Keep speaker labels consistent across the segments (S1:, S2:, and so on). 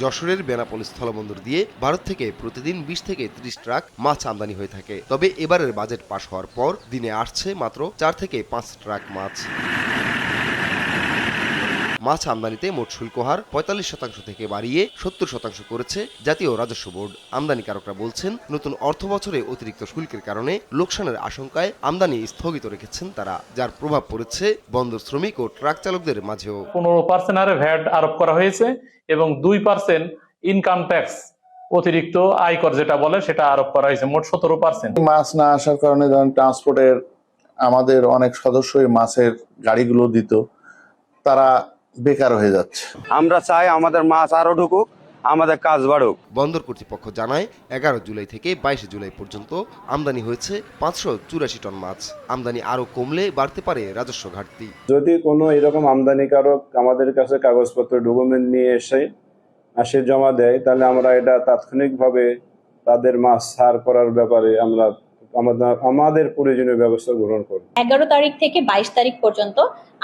S1: যশোরের বেনাপোল স্থলবন্দর দিয়ে ভারত থেকে প্রতিদিন 20 থেকে 30 ট্রাক মাছ আমদানি হয়ে থাকে। তবে এবারের বাজেট পাশ হওয়ার পর দিনে আসছে মাত্র 4 থেকে 5 ট্রাক মাছ। মাছ আমদানিতে মোট শুল্ক হার 45% থেকে বাড়িয়ে 70% করেছে জাতীয় রাজস্ব বোর্ড। আমদানিকারকরা বলছেন, নতুন অর্থ বছরে অতিরিক্ত শুল্কের কারণে লোকসানের আশঙ্কায় আমদানি স্থগিত রেখেছেন তারা, যার প্রভাব পড়েছে বন্দর শ্রমিক ও ট্রাক চালকদের মাঝেও।
S2: 15% হারে ভ্যাট আরোপ করা হয়েছে এবং 2% ইনকাম ট্যাক্স অতিরিক্ত আয়কর যেটা বলে সেটা আরোপ করা হয়েছে, মোট 17%।
S3: মাছ না আসার কারণে ধরেন ট্রান্সপোর্টের আমাদের অনেক সদস্যই মাছের গাড়িগুলো দিত, তারা বেকার হয়ে যাচ্ছে।
S4: আমরা চাই আমাদের মাছ আরো ঢুকুক, আমাদের কাজ বাড়ুক।
S1: বন্দর কর্তৃপক্ষ জানায় 11 জুলাই থেকে 22 জুলাই পর্যন্ত আমদানি হয়েছে 584 টন মাছ। আমদানি আরো কমলে বাড়তে পারে রাজস্ব ঘাটতি।
S5: যদি কোনো এরকম আমদানিকারক আমাদের কাছে কাগজপত্র ডকুমেন্ট নিয়ে এসে জমা দেয়, তাহলে আমরা এটা তাৎক্ষণিকভাবে তাদের মাছ ছাড় করার ব্যাপারে আমরা আমাদের প্রয়োজনীয় ব্যবস্থা গ্রহণ করব।
S6: 11 তারিখ থেকে 22 তারিখ পর্যন্ত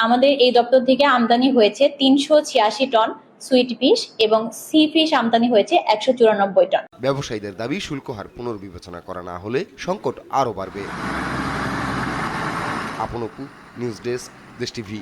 S6: আমাদের এই দপ্তর থেকে আমদানি হয়েছে 386 টন সুইট ফিশ এবং সি ফিশ আমদানি হয়েছে 194 টন।
S1: ব্যবসায়ীদের দাবি, শুল্ক হার পুনর্বিবেচনা করা না হলে সংকট আরও বাড়বে। আপন অপু, নিউজ ডেস্ক, দেশ টিভি।